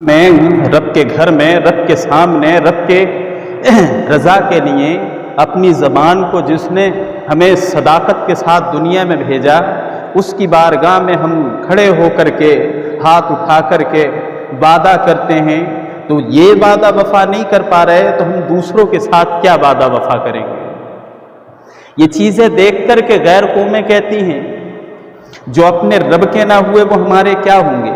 میں رب کے گھر میں رب کے سامنے رب کے رضا کے لیے اپنی زبان کو جس نے ہمیں صداقت کے ساتھ دنیا میں بھیجا اس کی بارگاہ میں ہم کھڑے ہو کر کے ہاتھ اٹھا کر کے وعدہ کرتے ہیں تو یہ وعدہ وفا نہیں کر پا رہے تو ہم دوسروں کے ساتھ کیا وعدہ وفا کریں گے؟ یہ چیزیں دیکھ کر کے غیر قومیں کہتی ہیں جو اپنے رب کے نہ ہوئے وہ ہمارے کیا ہوں گے؟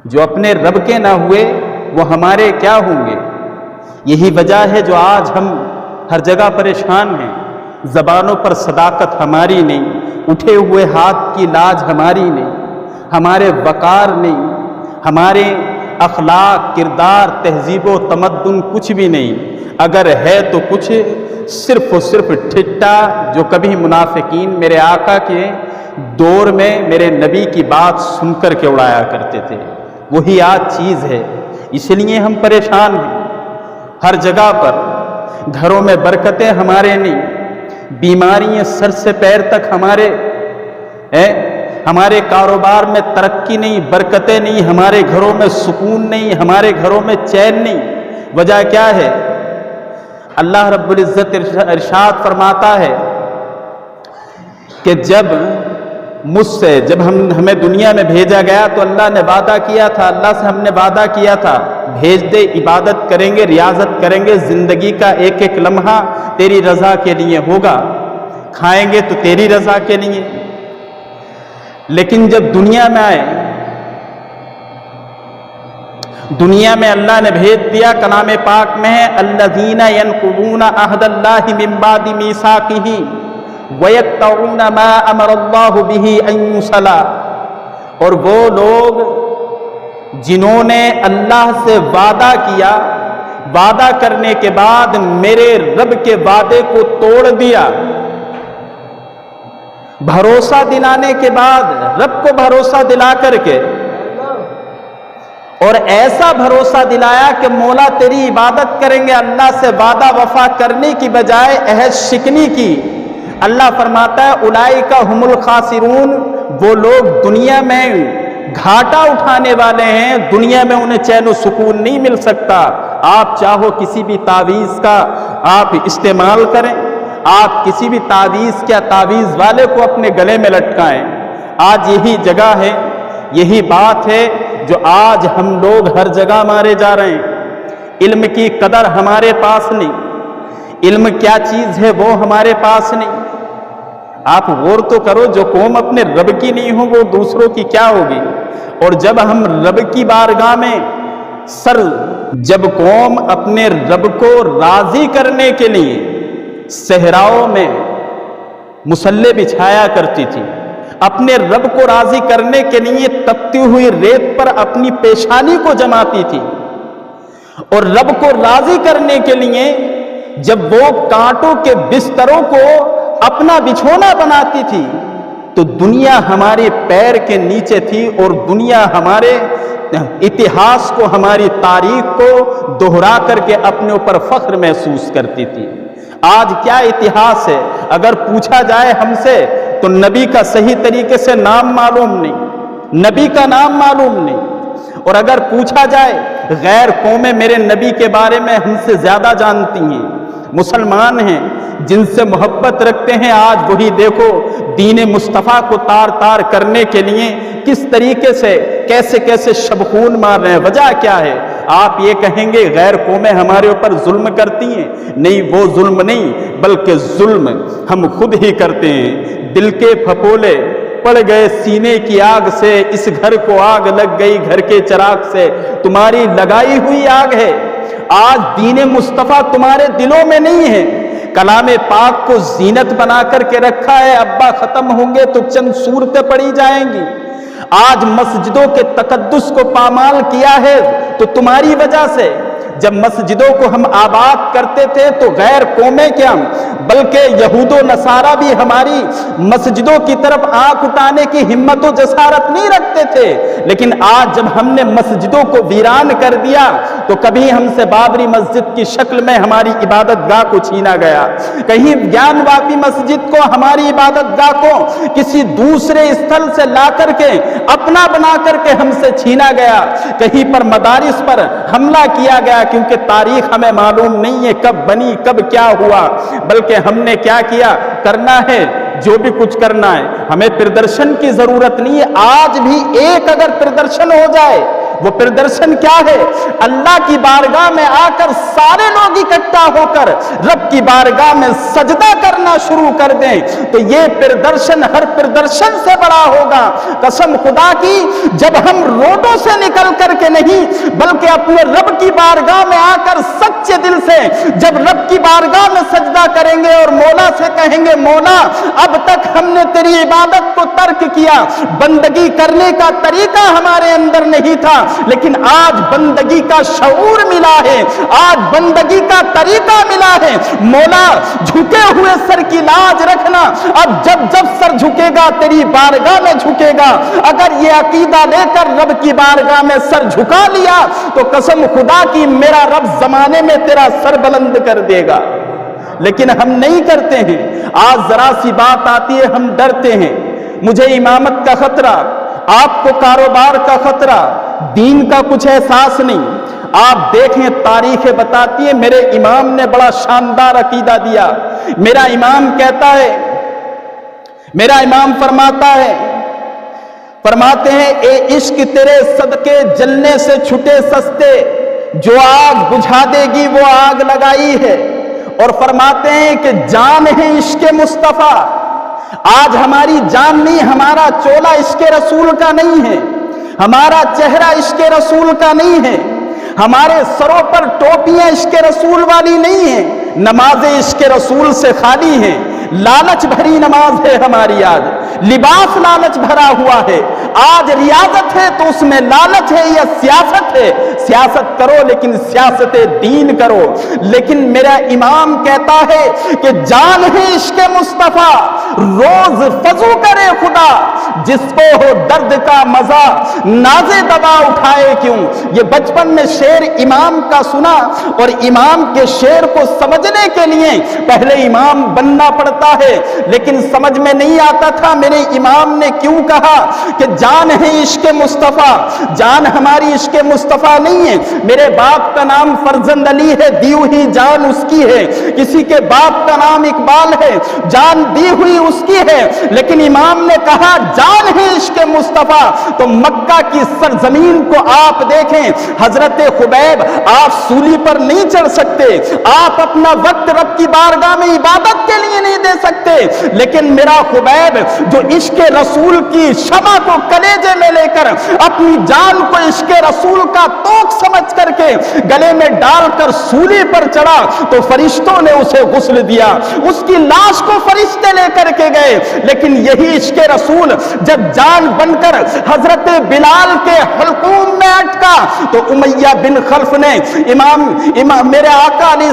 جو اپنے رب کے نہ ہوئے وہ ہمارے کیا ہوں گے؟ یہی وجہ ہے جو آج ہم ہر جگہ پریشان ہیں، زبانوں پر صداقت ہماری نہیں، اٹھے ہوئے ہاتھ کی لاج ہماری نہیں، ہمارے وقار نہیں، ہمارے اخلاق، کردار، تہذیب و تمدن کچھ بھی نہیں، اگر ہے تو کچھ صرف و صرف ٹھٹا جو کبھی منافقین میرے آقا کے دور میں میرے نبی کی بات سن کر کے اڑایا کرتے تھے، وہی آج چیز ہے۔ اس لیے ہم پریشان ہیں، ہر جگہ پر گھروں میں برکتیں ہمارے نہیں، بیماریاں سر سے پیر تک ہمارے کاروبار میں ترقی نہیں، برکتیں نہیں، ہمارے گھروں میں سکون نہیں، ہمارے گھروں میں چین نہیں۔ وجہ کیا ہے؟ اللہ رب العزت ارشاد فرماتا ہے کہ جب ہمیں دنیا میں بھیجا گیا تو اللہ نے وعدہ کیا تھا، اللہ سے ہم نے وعدہ کیا تھا بھیج دے، عبادت کریں گے، ریاضت کریں گے، زندگی کا ایک ایک لمحہ تیری رضا کے لیے ہوگا، کھائیں گے تو تیری رضا کے لیے۔ لیکن جب دنیا میں آئے، دنیا میں اللہ نے بھیج دیا، کلام پاک میں ہے الذین ینقضون عہد اللہ من بعد میثاقہ وَيَقْطَعُونَ مَا أَمَرَ اللَّهُ بِهِ أَن يُوصَلَ، اور وہ لوگ جنہوں نے اللہ سے وعدہ کیا، وعدہ کرنے کے بعد میرے رب کے وعدے کو توڑ دیا، بھروسہ دلانے کے بعد رب کو بھروسہ دلا کر کے اور ایسا بھروسہ دلایا کہ مولا تیری عبادت کریں گے، اللہ سے وعدہ وفا کرنے کی بجائے عہد شکنی کی، اللہ فرماتا ہے اولئک ھم الخاسرون، وہ لوگ دنیا میں گھاٹا اٹھانے والے ہیں، دنیا میں انہیں چین و سکون نہیں مل سکتا۔ آپ چاہو کسی بھی تعویذ کا آپ استعمال کریں، آپ کسی بھی تعویذ والے کو اپنے گلے میں لٹکائیں، آج یہی جگہ ہے، یہی بات ہے جو آج ہم لوگ ہر جگہ مارے جا رہے ہیں۔ علم کی قدر ہمارے پاس نہیں، علم کیا چیز ہے وہ ہمارے پاس نہیں۔ آپ غور تو کرو، جو قوم اپنے رب کی نہیں ہو وہ دوسروں کی کیا ہوگی؟ اور جب ہم رب کی بارگاہ میں جب قوم اپنے رب کو راضی کرنے کے لیے صحراؤں میں مصلے بچھایا کرتی تھی، اپنے رب کو راضی کرنے کے لیے تپتی ہوئی ریت پر اپنی پیشانی کو جماتی تھی، اور رب کو راضی کرنے کے لیے جب وہ کانٹوں کے بستروں کو اپنا بچھونا بناتی تھی تو دنیا ہمارے پیر کے نیچے تھی، اور دنیا ہمارے اتہاس کو، ہماری تاریخ کو دہرا کر کے اپنے اوپر فخر محسوس کرتی تھی۔ آج کیا اتہاس ہے؟ اگر پوچھا جائے ہم سے تو نبی کا صحیح طریقے سے نام معلوم نہیں، نبی کا نام معلوم نہیں، اور اگر پوچھا جائے غیر قومیں میرے نبی کے بارے میں ہم سے زیادہ جانتی ہیں، مسلمان ہیں جن سے محبت رکھتے ہیں، آج وہی دیکھو دین مصطفیٰ کو تار تار کرنے کے لیے کس طریقے سے کیسے کیسے شبخون مار رہے ہیں۔ وجہ کیا ہے؟ آپ یہ کہیں گے غیر قومیں ہمارے اوپر ظلم کرتی ہیں، نہیں، وہ ظلم نہیں بلکہ ظلم ہم خود ہی کرتے ہیں۔ دل کے پھپولے پڑ گئے سینے کی آگ سے، اس گھر کو آگ لگ گئی گھر کے چراغ سے، تمہاری لگائی ہوئی آگ ہے۔ آج دین مصطفیٰ تمہارے دلوں میں نہیں ہے، کلام پاک کو زینت بنا کر کے رکھا ہے، ابا ختم ہوں گے تو چند صورتیں پڑھی جائیں گی۔ آج مسجدوں کے تقدس کو پامال کیا ہے تو تمہاری وجہ سے۔ جب مسجدوں کو ہم آباد کرتے تھے تو غیر قومیں کیا بلکہ یہود و نصارہ بھی ہماری مسجدوں کی طرف آنکھ اٹھانے کی ہمت و جسارت نہیں رکھتے تھے، لیکن آج جب ہم نے مسجدوں کو ویران کر دیا تو کبھی ہم سے بابری مسجد کی شکل میں ہماری عبادت گاہ کو چھینا گیا، کہیں گیان واپی مسجد کو، ہماری عبادت گاہ کو کسی دوسرے استھل سے لا کر کے اپنا بنا کر کے ہم سے چھینا گیا، کہیں پر مدارس پر حملہ کیا گیا، کیونکہ تاریخ ہمیں معلوم نہیں ہے کب بنی کب کیا ہوا، بلکہ ہم نے کیا کیا، کرنا ہے جو بھی کچھ کرنا ہے، ہمیں پردرشن کی ضرورت نہیں ہے۔ آج بھی ایک اگر پردرشن ہو جائے، وہ پردرشن کیا ہے، اللہ کی بارگاہ میں آ کر سارے لوگ اکٹھا ہو کر رب کی بارگاہ میں سجدہ کرنا شروع کر دیں، تو یہ پردرشن ہر پردرشن سے بڑا ہوگا۔ قسم خدا کی، جب ہم روڈوں سے نکل کر کے نہیں بلکہ اپنے رب کی بارگاہ میں آ کر سچے دل سے جب رب کی بارگاہ میں سجدہ کریں گے اور مولا سے کہیں گے، مولا اب تک ہم نے تیری عبادت کو ترک کیا، بندگی کرنے کا طریقہ ہمارے اندر نہیں تھا، لیکن آج بندگی کا شعور ملا ہے، آج بندگی کا طریقہ ملا ہے، مولا جھکے ہوئے سر کی لاج رکھنا، اب جب جب سر جھکے گا تیری بارگاہ میں جھکے گا۔ اگر یہ عقیدہ لے کر رب کی بارگاہ میں سر جھکا لیا تو قسم خدا کی میرا رب زمانے میں تیرا سر بلند کر دے گا، لیکن ہم نہیں کرتے ہیں۔ آج ذرا سی بات آتی ہے ہم ڈرتے ہیں، مجھے امامت کا خطرہ، آپ کو کاروبار کا خطرہ، دین کا کچھ احساس نہیں۔ آپ دیکھیں تاریخیں بتاتی ہے، میرے امام نے بڑا شاندار عقیدہ دیا۔ میرا امام کہتا ہے، میرا امام فرماتے ہیں، اے عشق تیرے صدقے جلنے سے چھٹے سستے، جو آگ بجھا دے گی وہ آگ لگائی ہے۔ اور فرماتے ہیں کہ جان ہے عشق مصطفیٰ، آج ہماری جان نہیں، ہمارا چولا عشق رسول کا نہیں ہے، ہمارا چہرہ عشق رسول کا نہیں ہے، ہمارے سروں پر ٹوپیاں عشق رسول والی نہیں ہیں، نمازیں عشق رسول سے خالی ہیں، لالچ بھری نماز ہے ہماری، آج لباس لالچ بھرا ہوا ہے، آج ریاضت ہے تو اس میں لالچ ہے یا سیاست ہے، سیاست کرو لیکن سیاست دین کرو۔ لیکن میرا امام کہتا ہے کہ جان ہے عشق مصطفیٰ، روز فضو کرے خدا، جس کو ہو درد کا مزہ نازے دبا اٹھائے کیوں۔ یہ بچپن میں شعر امام کا سنا، اور امام کے شعر کو سمجھنے کے لیے پہلے امام بننا پڑتا ہے، لیکن سمجھ میں نہیں آتا تھا میرے امام نے کیوں کہا کہ جان ہے عشق مصطفیٰ۔ جان ہماری عشق مصطفیٰ نہیں ہے، میرے باپ کا نام فرزند علی ہے، دی ہوئی جان اس کی ہے، کسی کے باپ کا نام اقبال ہے، جان دی ہوئی اس کی ہے، لیکن امام نے کہا جان ہے عشق مصطفیٰ۔ تو مکہ کی سرزمین کو آپ دیکھیں، حضرت خبیب آپ سولی پر نہیں چڑھ سکتے، آپ اپنا وقت رب کی بارگاہ میں عبادت کے لیے نہیں دے سکتے، لیکن میرا خبیب جو عشق رسول کی شمع کو کلیجے میں لے کر اپنی جان کو عشق رسول کا توق سمجھ کر کے گلے میں ڈال کر سولی پر چڑھا تو فرشتوں نے اسے غسل دیا، اس کی لاش کو فرشتے لے کر کے گئے۔ لیکن یہی عشق رسول جب جان بن کر حضرت بلال کے حلقوم میں اٹکا تو امیہ بن خلف نے امام میرے آقا علیہ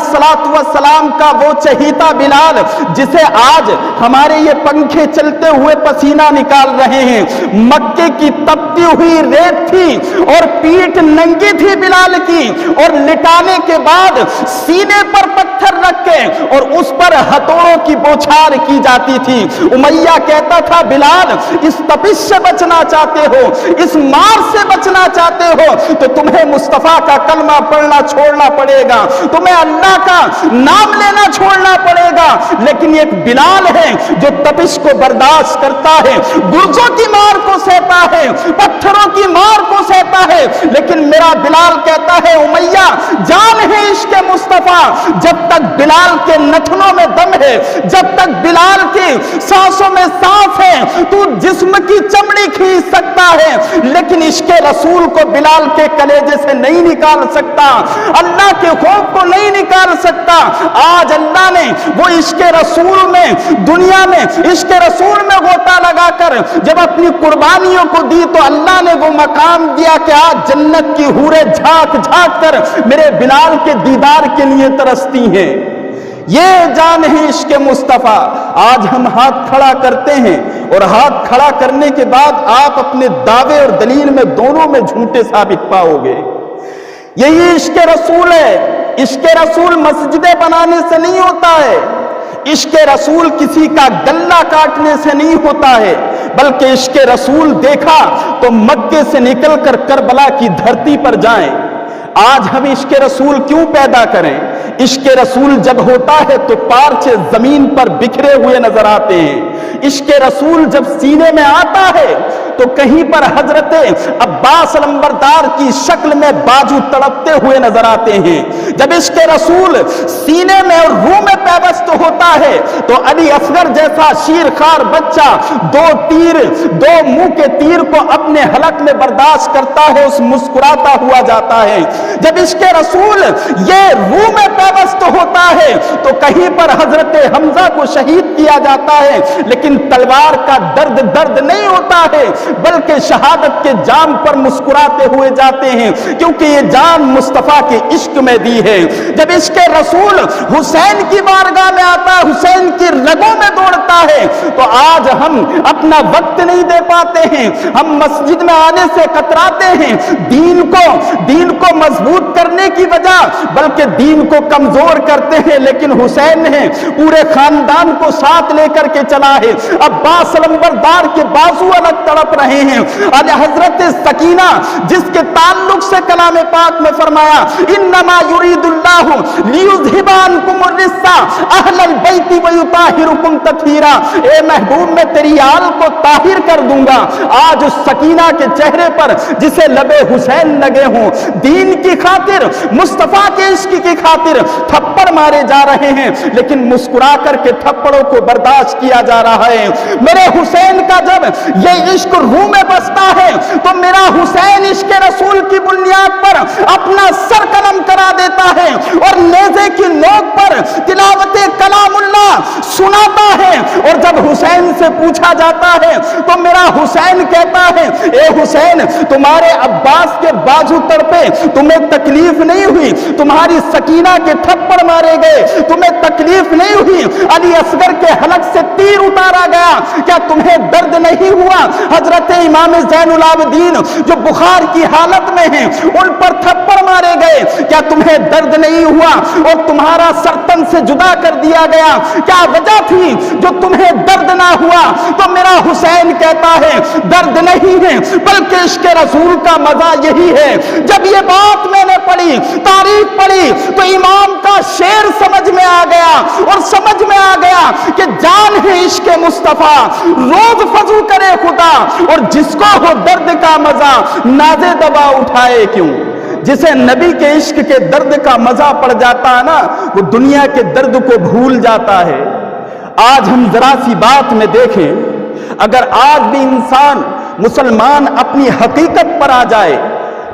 السلام کا وہ چہیتا بلال، جسے آج ہمارے یہ پنکھے چلتے ہوئے پسینہ نکال رہے ہیں، مکے کی تپتی ہوئی ریت تھی اور پیٹھ ننگی تھی بلال کی، اور لٹانے کے بعد سینے پر پتھر رکھ کے اور اس پر ہتھوڑوں کی بوچھار کی جاتی تھی۔ امیہ کہتا تھا بلال اس تپش سے بچنا چاہتے ہو، اس مار سے بچنا چاہتے ہو تو تمہیں مصطفیٰ کا کلمہ پڑھنا چھوڑنا پڑے گا، تمہیں اللہ کا نام لینا چھوڑنا پڑے گا۔ لیکن ایک بلال ہے جو تپش کو برداشت کرتا ہے، گرجوں کی مار کو سہتا ہے، پتھروں کی مار کو سہتا ہے، لیکن میرا بلال کہتا ہے امیہ جان ہے عشق مصطفیٰ، جب تک بلال کے نتنوں میں دم ہے، جب تک بلال کی سانسوں میں سانس ہے، تو جسم کی چمڑی کھینچ سکتا ہے لیکن عشق رسول کو بلال کے کلیجے سے نہیں نکال سکتا، اللہ کے خوف کو نہیں نکال سکتا۔ آج اللہ نے وہ عشق رسول میں دنیا میں عشق رسول میں غوطہ لگا کر جب اپنی قربانیوں کو دی تو اللہ نے وہ مقام دیا کہ آج جنت کی حوریں جھانک جھانک کر میرے بلال کے دیدار کے لیے ترستی ہیں۔ یہ جان ہے عشق مصطفیٰ۔ آج ہم ہاتھ کھڑا کرتے ہیں اور ہاتھ کھڑا کرنے کے بعد آپ اپنے دعوے اور دلیل میں دونوں میں جھوٹے ثابت پاؤ گے۔ یہی عشق رسول ہے۔ عشق رسول مسجدیں بنانے سے نہیں ہوتا ہے، عشق رسول کسی کا گلہ کاٹنے سے نہیں ہوتا ہے، بلکہ عشق رسول دیکھا تو مکے سے نکل کر کربلا کی دھرتی پر جائیں۔ آج ہم عشق رسول کیوں پیدا کریں؟ عشق رسول جب ہوتا ہے تو پارچے زمین پر بکھرے ہوئے نظر آتے ہیں۔ عشق رسول جب سینے میں آتا ہے تو کہیں پر حضرت عباس علمبردار کی شکل میں بازو تڑپتے ہوئے نظر آتے ہیں۔ جب عشق رسول سینے میں اور روح میں پیوست ہوتا ہے تو علی اصغر جیسا شیرخوار بچہ دو منہ کے تیر کو اپنے حلق میں برداشت کرتا ہے، اس مسکراتا ہوا جاتا ہے۔ جب عشق رسول یہ روح میں پیوست ہوتا ہے تو کہیں پر حضرت حمزہ کو شہید کیا جاتا ہے، لیکن تلوار کا درد نہیں ہوتا ہے، بلکہ شہادت کے جام پر مسکراتے ہوئے جاتے ہیں، کیونکہ یہ جان مصطفیٰ کے عشق میں دی ہے۔ جب عشق رسول حسین کی بارگاہ میں آتا ہے، حسین کی رگوں میں دوڑتا ہے، تو آج ہم اپنا وقت نہیں دے پاتے ہیں، ہم مسجد میں آنے سے کتراتے ہیں، دین کو مضبوط کرنے کی وجہ بلکہ دین کو کمزور کرتے ہیں۔ لیکن حسین نے پورے خاندان کو ساتھ لے کر کے چلا ہے۔ عباس علمبردار کے بازو الگ تڑپ رہے ہیں۔ حضرت سکینہ جس کے تعلق سے کلام پاک میں فرمایا انما یرید اللہ لیذھب عنکم الرجس اہل البیت ویطہرکم تطہیرا، اے محبوب میں تیری آل کو طاہر کر دوں گا۔ آج اس سکینہ کے چہرے پر جسے لبے حسین لگے ہوں، دین کی خاطر، مصطفیٰ کے عشق کی خاطر تھپڑ مارے جا رہے ہیں، لیکن مسکرا کر کے تھپڑوں کو برداشت کیا جا رہا ہے۔ میرے حسین کا جب یہ عشق روح میں بستا ہے تو میرا حسین عشق رسول کی بنیاد پر اپنا سر قلم کرا دیتا ہے اور نیزے کی نوک پر تلاوت کلام اللہ سناتا ہے۔ اور جب حسین سے پوچھا جاتا ہے تو میرا حسین کہتا ہے اے حسین، تمہارے عباس کے بازو تڑپے، تمہیں تکلیف نہیں ہوئی؟ تمہاری سکینہ کے تھپڑ مارے گئے، تمہیں تکلیف نہیں ہوئی؟ علی اصغر کے حلق سے تیر اتارا گیا، کیا تمہیں درد نہیں ہوا؟ حضرت امام زین العابدین جو بخار کی حالت میں ہیں، ان پر تھپڑ مارے گئے، کیا تمہیں درد نہیں ہوا؟ اور تمہارا سر تن سے جدا کر دیا گیا، کیا وجہ تھی جو تمہیں درد نہ ہوا؟ تو میرا حسین کہتا ہے درد نہیں ہے، بلکہ عشق رسول کا مزہ یہی ہے۔ جب یہ بات میں نے پڑھی، تاریخ پڑھی، تو امام کا شعر سمجھ میں آ گیا، اور سمجھ میں آ گیا کہ جان ہے عشق مصطفیٰ، روز فضو کرے خدا، اور جس کو ہو درد کا مزہ نازے دبا اٹھائے کیوں؟ جسے نبی کے عشق کے درد کا مزہ پڑ جاتا ہے نا، وہ دنیا کے درد کو بھول جاتا ہے۔ آج ہم ذرا سی بات میں دیکھیں، اگر آج بھی انسان مسلمان اپنی حقیقت پر آ جائے،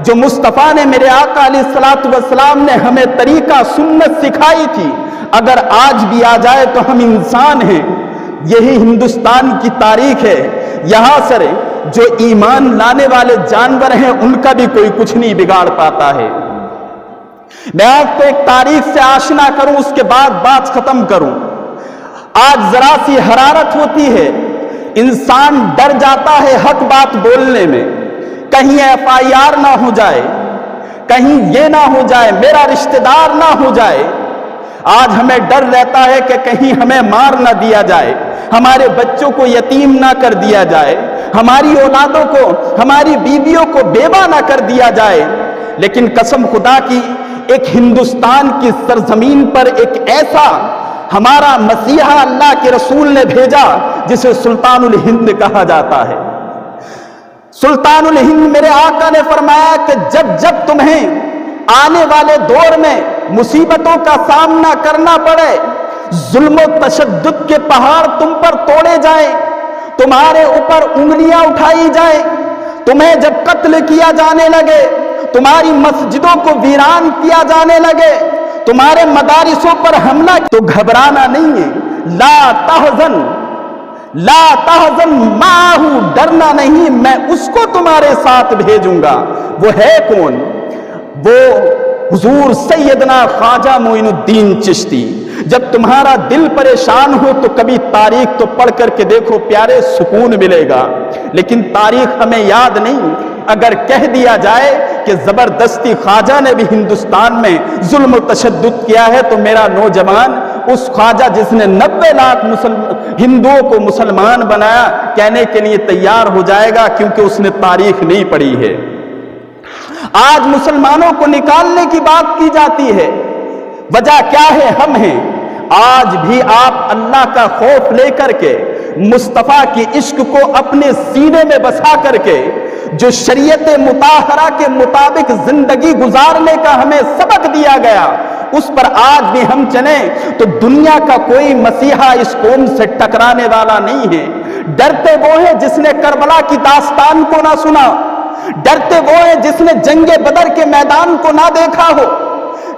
جو مصطفیٰ نے، میرے آقا علیہ الصلوۃ والسلام نے ہمیں طریقہ سنت سکھائی تھی، اگر آج بھی آ جائے تو ہم انسان ہیں۔ یہی ہندوستان کی تاریخ ہے، یہاں سے جو ایمان لانے والے جانور ہیں ان کا بھی کوئی کچھ نہیں بگاڑ پاتا ہے۔ میں آپ کو ایک تاریخ سے آشنا کروں، اس کے بعد بات ختم کروں۔ آج ذرا سی حرارت ہوتی ہے، انسان ڈر جاتا ہے حق بات بولنے میں، کہیں FIR نہ ہو جائے، کہیں یہ نہ ہو جائے، میرا رشتہ دار نہ ہو جائے۔ آج ہمیں ڈر رہتا ہے کہ کہیں ہمیں مار نہ دیا جائے، ہمارے بچوں کو یتیم نہ کر دیا جائے، ہماری اولادوں کو، ہماری بیویوں کو بیوہ نہ کر دیا جائے۔ لیکن قسم خدا کی، ایک ہندوستان کی سرزمین پر ایک ایسا ہمارا مسیحا اللہ کے رسول نے بھیجا جسے سلطان الہند کہا جاتا ہے۔ سلطان الہند، میرے آقا نے فرمایا کہ جب تمہیں آنے والے دور میں مصیبتوں کا سامنا کرنا پڑے، ظلم و تشدد کے پہاڑ تم پر توڑے جائیں، تمہارے اوپر انگلیاں اٹھائی جائیں، تمہیں جب قتل کیا جانے لگے، تمہاری مسجدوں کو ویران کیا جانے لگے، تمہارے مدارسوں پر حملہ، تو گھبرانا نہیں ہے۔ لا تحزن معه، ڈرنا نہیں، میں اس کو تمہارے ساتھ بھیجوں گا۔ وہ ہے کون؟ وہ حضور سیدنا خواجہ معین الدین چشتی۔ جب تمہارا دل پریشان ہو تو کبھی تاریخ تو پڑھ کر کے دیکھو، پیارے سکون ملے گا۔ لیکن تاریخ ہمیں یاد نہیں، اگر کہہ دیا جائے کہ زبردستی خواجہ نے بھی ہندوستان میں ظلم و تشدد کیا ہے تو میرا نوجوان اس خواجہ جس نے 90 لاکھ ہندوؤں کو مسلمان بنایا کہنے کے لیے تیار ہو جائے گا، کیونکہ اس نے تاریخ نہیں پڑھی ہے۔ آج مسلمانوں کو نکالنے کی بات کی جاتی ہے، وجہ کیا ہے؟ ہم ہیں۔ آج بھی آپ اللہ کا خوف لے کر کے، مصطفیٰ کی عشق کو اپنے سینے میں بسا کر کے، جو شریعت مطہرہ کے مطابق زندگی گزارنے کا ہمیں سبق دیا گیا، اس پر آج بھی ہم چلیں تو دنیا کا کوئی مسیحا اس قوم سے ٹکرانے والا نہیں ہے۔ ڈرتے وہ ہیں جس نے کربلا کی داستان کو نہ سنا، ڈرتے وہ ہیں جس نے جنگ بدر کے میدان کو نہ دیکھا ہو،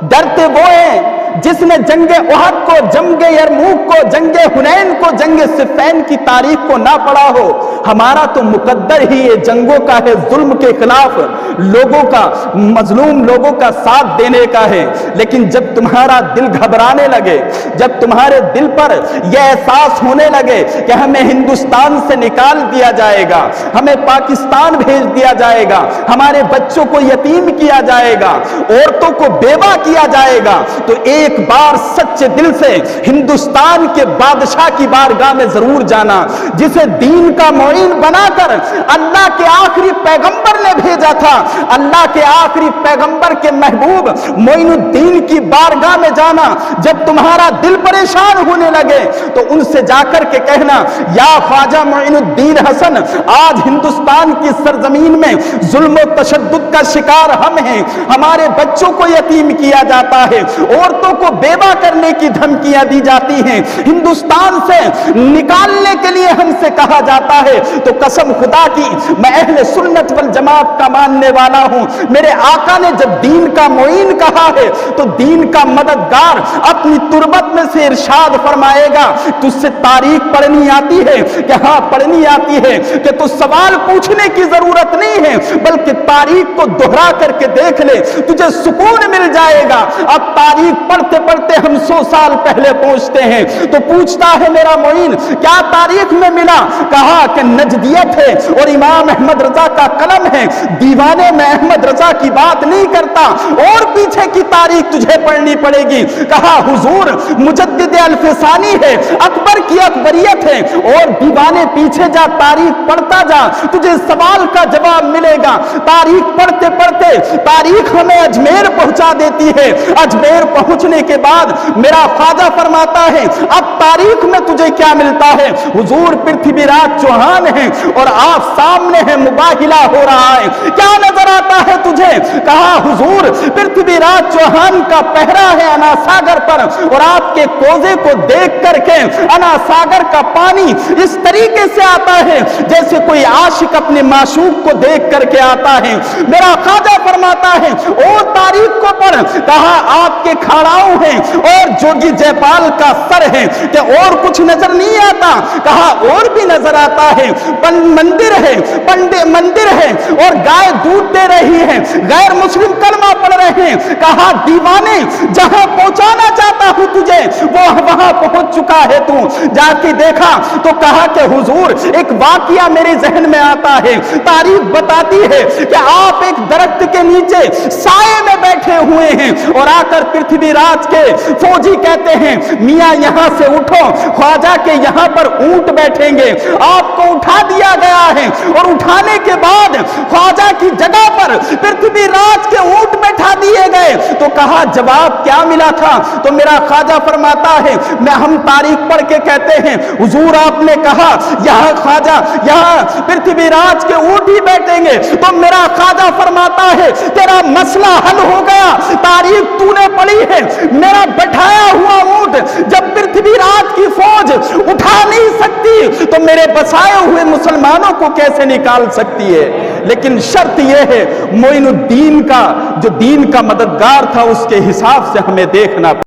ڈرتے وہ ہیں جس نے جنگ احد کو، جنگ یرموک کو، جنگ حنین کو، جنگ صفین کی تاریخ کو نہ پڑھا ہو۔ ہمارا تو مقدر ہی یہ جنگوں کا ہے، ظلم کے خلاف لوگوں کا، مظلوم لوگوں کا ساتھ دینے کا ہے۔ لیکن جب تمہارا دل گھبرانے لگے، جب تمہارے دل پر یہ احساس ہونے لگے کہ ہمیں ہندوستان سے نکال دیا جائے گا، ہمیں پاکستان بھیج دیا جائے گا، ہمارے بچوں کو یتیم کیا جائے گا، عورتوں کو بیوہ کیا جائے گا، تو ایک بار سچے دل سے ہندوستان کے بادشاہ کی بارگاہ میں ضرور جانا، جسے دین کا معین بنا کر اللہ کے آخری پیغمبر نے بھیجا تھا۔ اللہ کے آخری پیغمبر کے محبوب معین الدین کی بارگاہ میں جانا۔ جب تمہارا دل پریشان ہونے لگے تو ان سے جا کر کے کہنا، یا خواجہ معین الدین حسن، آج ہندوستان کی سرزمین میں ظلم و تشدد کا شکار ہم ہیں، ہمارے بچوں کو یتیم کیا جاتا ہے، عورتوں کو بیوہ کرنے کی دھمکیاں دی جاتی ہیں، ہندوستان سے نکالنے کے لیے ہم سے کہا جاتا ہے، تو قسم خدا کی میں اہل سنت والجماعت کا ماننے والا ہوں۔ میرے آقا نے جب دین کا معین کہا ہے تو دین کا مددگار اپنی تربت میں سے ارشاد فرمائے گا، تجھ سے تاریخ پڑھنی آتی ہے کہ ہاں پڑھنی آتی ہے، کہ تو سوال پوچھنے کی ضرورت نہیں ہے، بلکہ تاریخ کو دہرا کر کے دیکھ لے، تجھے سکون مل جائے گا۔ اب تاریخ پڑھتے پڑھتے ہم 100 سال پہلے پہنچتے ہیں تو پوچھتا ہے میرا معین کیا تاریخ میں ملا؟ کہا کہ نجدیت ہے اور امام احمد رضا کا قلم ہے، دیوانے میں احمد رضا کی بات نہیں کرتا، اور پیچھے کی تاریخ تجھے پڑھنی پڑے گی۔ کہا حضور مجدد الفسانی ہے، اکبر کی اکبریت ہے، اور دیوانے پیچھے جا، تاریخ پڑھتا جا، تجھے سوال کا جواب ملے گا۔ تاریخ پڑھتے پڑھتے تاریخ ہمیں اجمیر پہنچا دیتی ہے۔ اجمیر پہنچنے کے بعد میرا خواجہ فرماتا ہے اب تاریخ میں تجھے کیا ملتا ہے؟ حضور پرتھوی راج چوہان ہیں اور آپ سامنے ہیں، مباہلہ ہو رہا ہے، کیا نظر آتا ہے تجھے؟ کہا حضور پرتھوی راج چوہان کا پہرا ہے انا ساگر پر، اور آپ کے کوزے کو دیکھ کر کے انا ساگر کا پانی اس طریقے سے آتا ہے جیسے کوئی عاشق اپنے معشوق کو دیکھ کر کے آتا ہے۔ میرا خواجہ فرماتا ہے او تاریخ کو پڑھ۔ کہا آپ کے کھڑاؤں ہیں اور جوگی جے پال کا سر ہے، کہ اور کچھ نظر نہیں آتا؟ کہا اور بھی نظر آتا ہے، مندر ہے، پنڈے مندر ہے، اور گائے دودھ دے رہی ہے، غیر مسلم کلمہ پڑھ رہے ہیں۔ کہا دیوانے جہاں پہنچانا چاہتا ہوں تجھے وہ وہاں پہنچ چکا ہے، تو جا کے دیکھا تو کہا کہ حضور ایک واقعہ میرے ذہن میں آتا ہے، تاریخ بتاتی ہے کہ آپ ایک درخت کے نیچے سائے میں بیٹھے ہوئے ہیں، اور آ کر پرتھوی راج کے فوجی کہتے ہیں میاں یہاں سے اٹھو، خواجہ کے یہاں پر اونٹ بیٹھیں گے۔ آپ کو اٹھا دیا گیا ہے، اور اٹھانے کے بعد خواجہ کی جگہ پر پرتھوی راج کے اونٹ بیٹھا دیے گئے۔ تو کہا جواب کیا ملا تھا؟ تو میرا خواجہ فرماتا ہے ہم تاریخ پڑھ کے کہتے ہیں حضور آپ نے کہا یہاں خواجہ یہاں پرتھوی راج کے اونٹ ہی بیٹھیں گے، تو میرا خواجہ فرماتا ہے تیرا مسئلہ حل ہو گیا، تاریخ تو نے پڑھی ہے، میرا بٹھایا ہوا اونٹ جب پرتھوی راج کی فوج اٹھا نہیں سکتی تو میرے بسائے ہوئے مسلمانوں کو کیسے نکال سکتی ہے؟ لیکن شرط یہ ہے معین الدین کا جو دین کا مددگار تھا اس کے حساب سے ہمیں دیکھنا